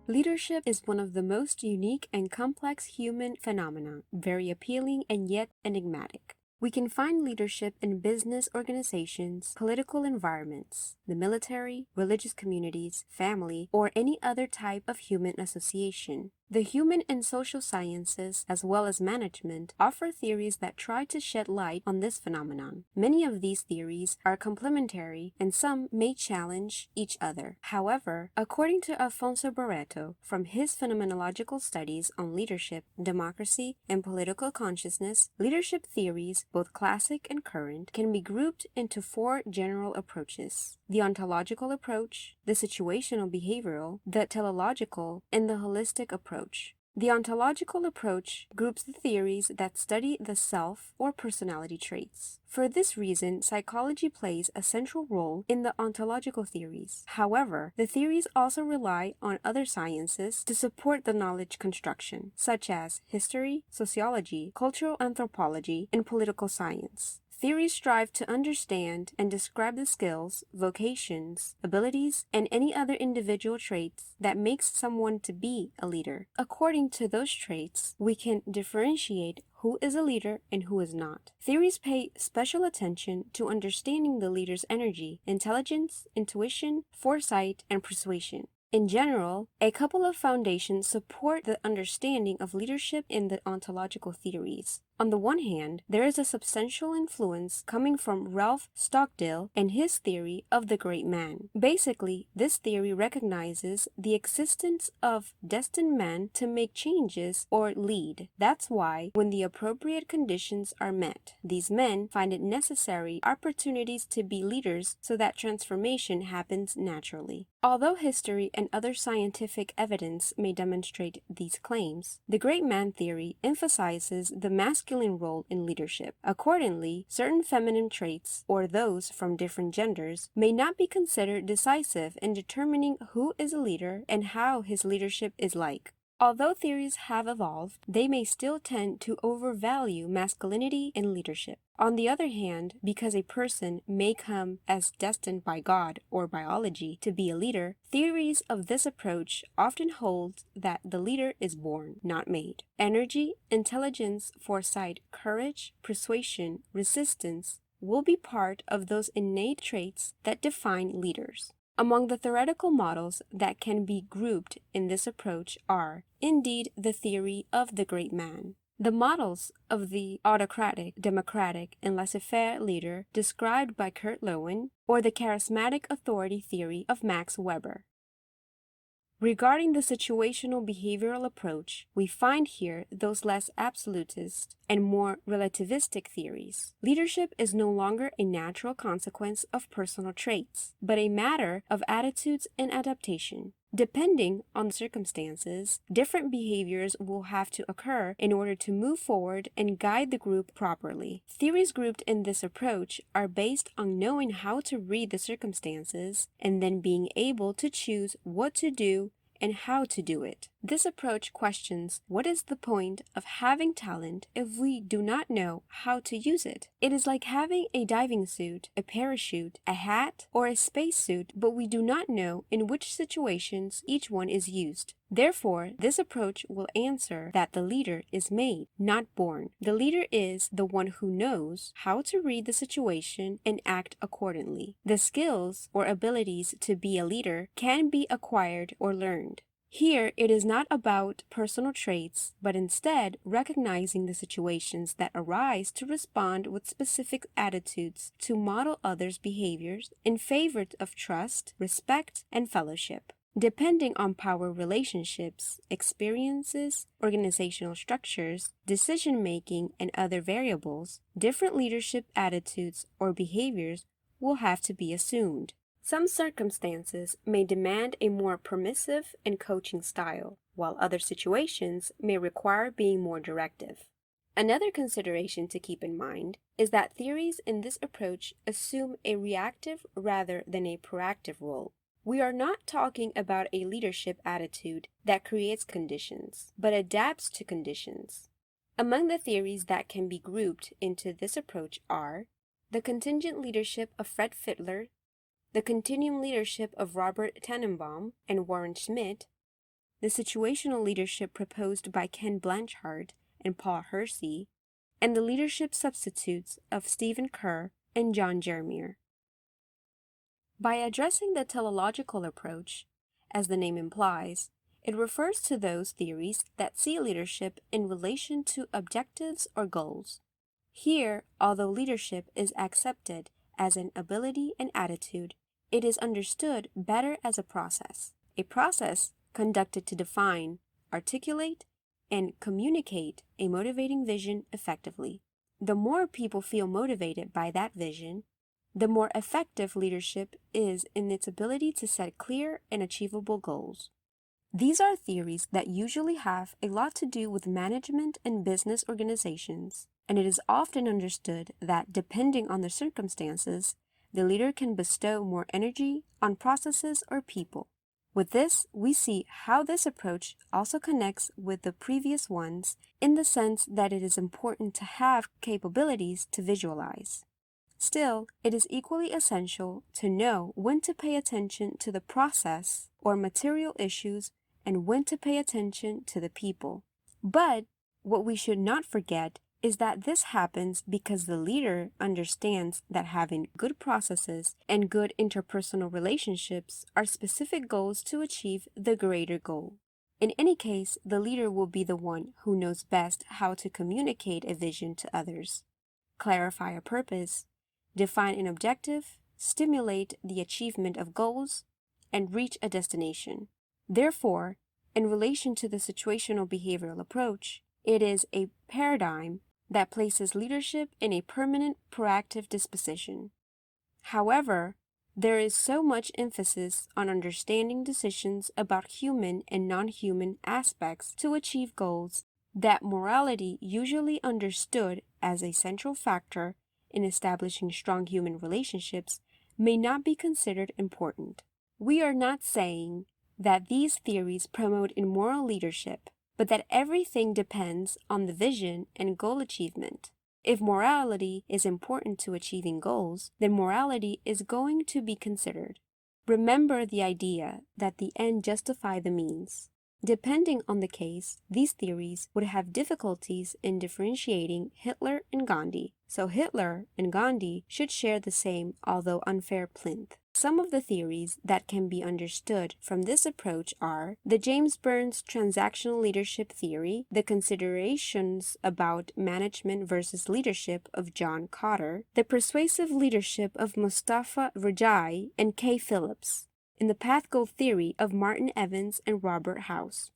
Leadership is one of the most unique and complex human phenomena, very appealing and yet enigmatic. We can find leadership in business organizations, political environments, the military, religious communities, family, or any other type of human association. The human and social sciences, as well as management, offer theories that try to shed light on this phenomenon. Many of these theories are complementary, and some may challenge each other. However, according to Alfonso Barreto, from his phenomenological studies on leadership, democracy, and political consciousness, leadership theories, both classic and current, can be grouped into four general approaches: the ontological approach, the situational-behavioral, the teleological, and the holistic approach. The ontological approach groups the theories that study the self or personality traits. For this reason, psychology plays a central role in the ontological theories. However, the theories also rely on other sciences to support the knowledge construction, such as history, sociology, cultural anthropology, and political science. Theories strive to understand and describe the skills, vocations, abilities, and any other individual traits that makes someone to be a leader. According to those traits, we can differentiate who is a leader and who is not. Theories pay special attention to understanding the leader's energy, intelligence, intuition, foresight, and persuasion. In general, a couple of foundations support the understanding of leadership in the ontological theories. On the one hand, there is a substantial influence coming from Ralph Stockdale and his theory of the great man. Basically, this theory recognizes the existence of destined men to make changes or lead. That's why, when the appropriate conditions are met, these men find it necessary opportunities to be leaders so that transformation happens naturally. Although history and other scientific evidence may demonstrate these claims, the great man theory emphasizes the masculine role in leadership. Accordingly, certain feminine traits, or those from different genders, may not be considered decisive in determining who is a leader and how his leadership is like. Although theories have evolved, they may still tend to overvalue masculinity in leadership. On the other hand, because a person may come as destined by God or biology to be a leader, theories of this approach often hold that the leader is born, not made. Energy, intelligence, foresight, courage, persuasion, resistance will be part of those innate traits that define leaders. Among the theoretical models that can be grouped in this approach are, indeed, the theory of the great man, the models of the autocratic, democratic, and laissez-faire leader described by Kurt Lewin, or the charismatic authority theory of Max Weber. Regarding the situational-behavioral approach, we find here those less absolutist and more relativistic theories. Leadership is no longer a natural consequence of personal traits, but a matter of attitudes and adaptation. Depending on the circumstances, different behaviors will have to occur in order to move forward and guide the group properly. Theories grouped in this approach are based on knowing how to read the circumstances and then being able to choose what to do and how to do it. This approach questions what is the point of having talent if we do not know how to use it. It is like having a diving suit, a parachute, a hat, or a spacesuit, but we do not know in which situations each one is used. Therefore, this approach will answer that the leader is made, not born. The leader is the one who knows how to read the situation and act accordingly. The skills or abilities to be a leader can be acquired or learned. Here, it is not about personal traits, but instead recognizing the situations that arise to respond with specific attitudes to model others' behaviors in favor of trust, respect, and fellowship. Depending on power relationships, experiences, organizational structures, decision-making, and other variables, different leadership attitudes or behaviors will have to be assumed. Some circumstances may demand a more permissive and coaching style, while other situations may require being more directive. Another consideration to keep in mind is that theories in this approach assume a reactive rather than a proactive role. We are not talking about a leadership attitude that creates conditions, but adapts to conditions. Among the theories that can be grouped into this approach are the contingent leadership of Fred Fittler, the continuum leadership of Robert Tannenbaum and Warren Schmidt, the situational leadership proposed by Ken Blanchard and Paul Hersey, and the leadership substitutes of Stephen Kerr and John Jeremier. By addressing the teleological approach, as the name implies, it refers to those theories that see leadership in relation to objectives or goals. Here, although leadership is accepted as an ability and attitude, it is understood better as a process conducted to define, articulate, and communicate a motivating vision effectively. The more people feel motivated by that vision, the more effective leadership is in its ability to set clear and achievable goals. These are theories that usually have a lot to do with management and business organizations, and it is often understood that depending on the circumstances, the leader can bestow more energy on processes or people. With this, we see how this approach also connects with the previous ones in the sense that it is important to have capabilities to visualize. Still, it is equally essential to know when to pay attention to the process or material issues and when to pay attention to the people. But what we should not forget is that this happens because the leader understands that having good processes and good interpersonal relationships are specific goals to achieve the greater goal. In any case, the leader will be the one who knows best how to communicate a vision to others, clarify a purpose, define an objective, stimulate the achievement of goals, and reach a destination. Therefore, in relation to the situational behavioral approach, it is a paradigm that places leadership in a permanent proactive disposition. However, there is so much emphasis on understanding decisions about human and non-human aspects to achieve goals that morality, usually understood as a central factor in establishing strong human relationships, may not be considered important. We are not saying that these theories promote immoral leadership, but that everything depends on the vision and goal achievement. If morality is important to achieving goals, then morality is going to be considered. Remember the idea that the end justify the means. Depending on the case, these theories would have difficulties in differentiating Hitler and Gandhi, so Hitler and Gandhi should share the same, although unfair, plinth. Some of the theories that can be understood from this approach are the James Burns transactional leadership theory, the considerations about management versus leadership of John Cotter, the persuasive leadership of Mustafa Rajai and Kay Phillips, and the path goal theory of Martin Evans and Robert House.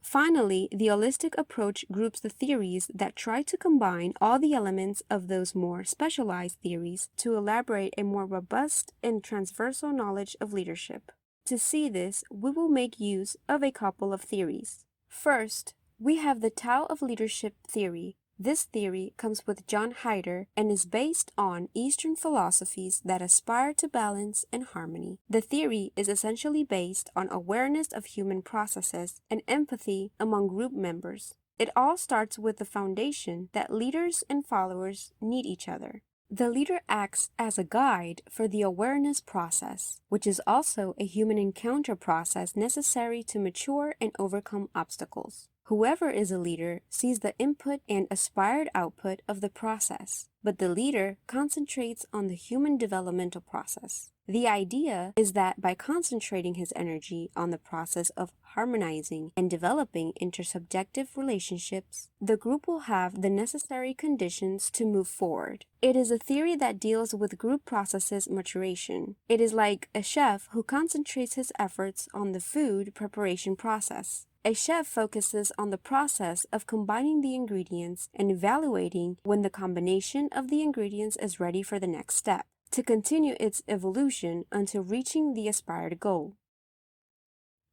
Finally, the holistic approach groups the theories that try to combine all the elements of those more specialized theories to elaborate a more robust and transversal knowledge of leadership. To see this, we will make use of a couple of theories. First, we have the Tao of Leadership theory. This theory comes with John Heider and is based on Eastern philosophies that aspire to balance and harmony. The theory is essentially based on awareness of human processes and empathy among group members. It all starts with the foundation that leaders and followers need each other. The leader acts as a guide for the awareness process, which is also a human encounter process necessary to mature and overcome obstacles. Whoever is a leader sees the input and aspired output of the process, but the leader concentrates on the human developmental process. The idea is that by concentrating his energy on the process of harmonizing and developing intersubjective relationships, the group will have the necessary conditions to move forward. It is a theory that deals with group processes maturation. It is like a chef who concentrates his efforts on the food preparation process. A chef focuses on the process of combining the ingredients and evaluating when the combination of the ingredients is ready for the next step, to continue its evolution until reaching the aspired goal.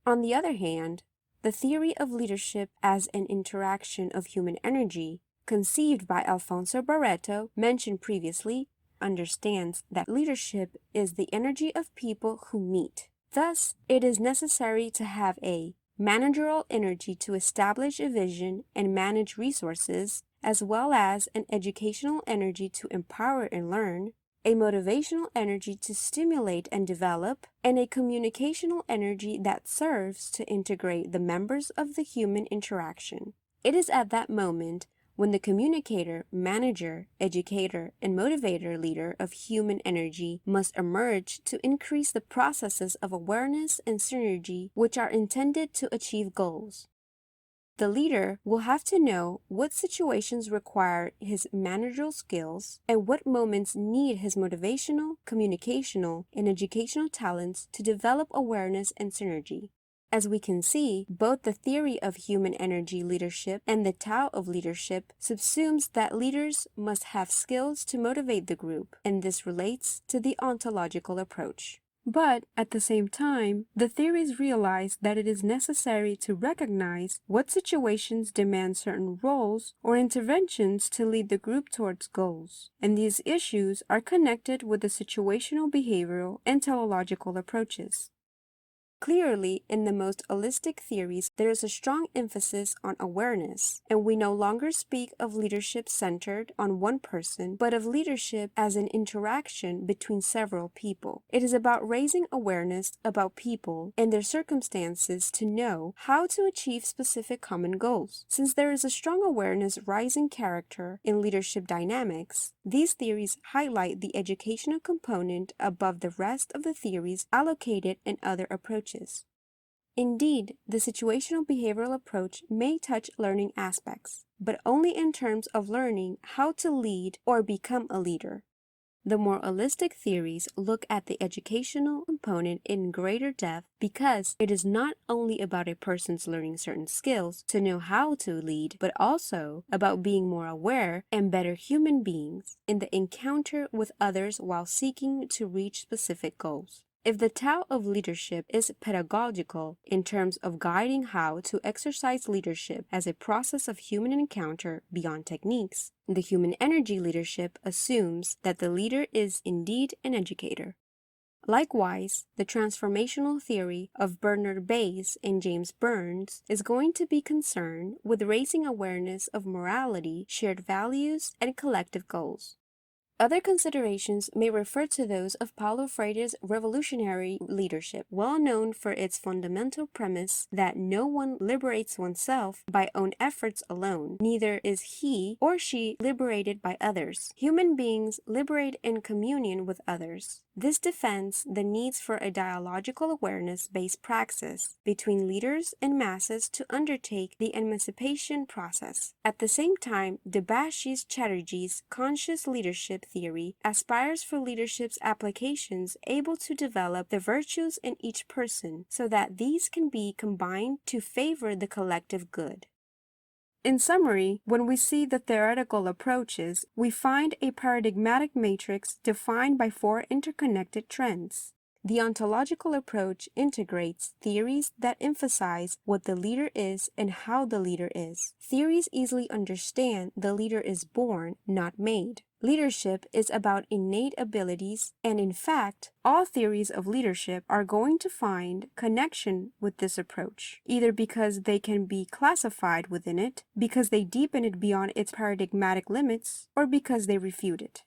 On the other hand, the theory of leadership as an interaction of human energy, conceived by Alfonso Barreto, mentioned previously, understands that leadership is the energy of people who meet. Thus, it is necessary to have a managerial energy to establish a vision and manage resources, as well as an educational energy to empower and learn, a motivational energy to stimulate and develop, and a communicational energy that serves to integrate the members of the human interaction. It is at that moment when the communicator, manager, educator, and motivator leader of human energy must emerge to increase the processes of awareness and synergy which are intended to achieve goals. The leader will have to know what situations require his managerial skills and what moments need his motivational, communicational, and educational talents to develop awareness and synergy. As we can see, both the theory of human energy leadership and the Tao of leadership subsumes that leaders must have skills to motivate the group, and this relates to the ontological approach. But at the same time, the theories realize that it is necessary to recognize what situations demand certain roles or interventions to lead the group towards goals, and these issues are connected with the situational-behavioral and teleological approaches. Clearly, in the most holistic theories, there is a strong emphasis on awareness, and we no longer speak of leadership centered on one person, but of leadership as an interaction between several people. It is about raising awareness about people and their circumstances to know how to achieve specific common goals. Since there is a strong awareness rising character in leadership dynamics, these theories highlight the educational component above the rest of the theories allocated in other approaches. Indeed, the situational behavioral approach may touch learning aspects, but only in terms of learning how to lead or become a leader. The more holistic theories look at the educational component in greater depth because it is not only about a person's learning certain skills to know how to lead, but also about being more aware and better human beings in the encounter with others while seeking to reach specific goals. If the Tao of leadership is pedagogical in terms of guiding how to exercise leadership as a process of human encounter beyond techniques, the human energy leadership assumes that the leader is indeed an educator. Likewise, the transformational theory of Bernard Bayes and James Burns is going to be concerned with raising awareness of morality, shared values, and collective goals. Other considerations may refer to those of Paulo Freire's revolutionary leadership, well known for its fundamental premise that no one liberates oneself by own efforts alone, neither is he or she liberated by others. Human beings liberate in communion with others. This defends the needs for a dialogical awareness-based praxis between leaders and masses to undertake the emancipation process. At the same time, Debashi's Chatterjee's conscious leadership theory aspires for leadership's applications able to develop the virtues in each person so that these can be combined to favor the collective good. In summary, when we see the theoretical approaches, we find a paradigmatic matrix defined by four interconnected trends. The ontological approach integrates theories that emphasize what the leader is and how the leader is. Theories easily understand the leader is born, not made. Leadership is about innate abilities, and in fact, all theories of leadership are going to find connection with this approach, either because they can be classified within it, because they deepen it beyond its paradigmatic limits, or because they refute it.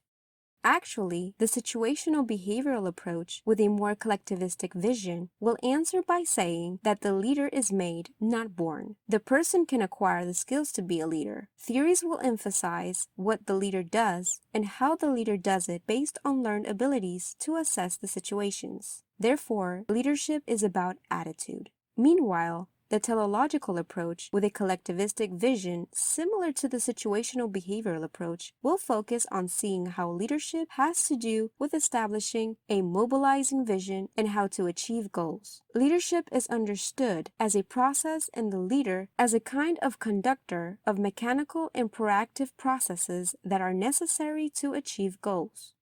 Actually, the situational behavioral approach with a more collectivistic vision will answer by saying that the leader is made, not born. The person can acquire the skills to be a leader. Theories will emphasize what the leader does and how the leader does it based on learned abilities to assess the situations. Therefore, leadership is about attitude. Meanwhile, the teleological approach, with a collectivistic vision similar to the situational behavioral approach, will focus on seeing how leadership has to do with establishing a mobilizing vision and how to achieve goals. Leadership is understood as a process and the leader as a kind of conductor of mechanical and proactive processes that are necessary to achieve goals.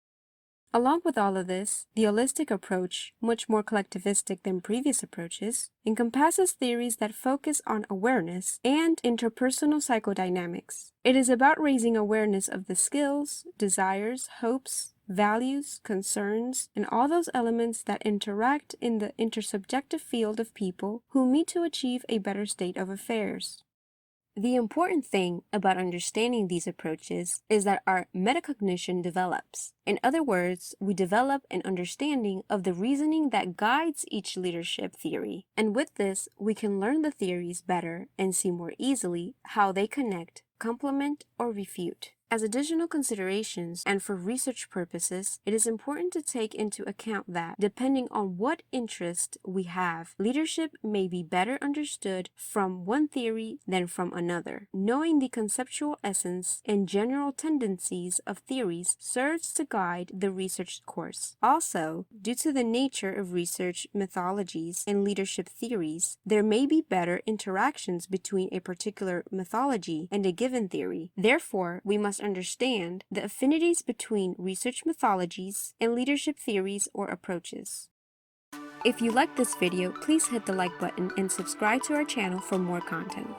Along with all of this, the holistic approach, much more collectivistic than previous approaches, encompasses theories that focus on awareness and interpersonal psychodynamics. It is about raising awareness of the skills, desires, hopes, values, concerns, and all those elements that interact in the intersubjective field of people who meet to achieve a better state of affairs. The important thing about understanding these approaches is that our metacognition develops. In other words, we develop an understanding of the reasoning that guides each leadership theory. And with this, we can learn the theories better and see more easily how they connect, complement, or refute. As additional considerations and for research purposes, it is important to take into account that, depending on what interest we have, leadership may be better understood from one theory than from another. Knowing the conceptual essence and general tendencies of theories serves to guide the research course. Also, due to the nature of research methodologies and leadership theories, there may be better interactions between a particular methodology and a given theory. Therefore, we must understand the affinities between research methodologies and leadership theories or approaches. If you liked this video, please hit the like button and subscribe to our channel for more content.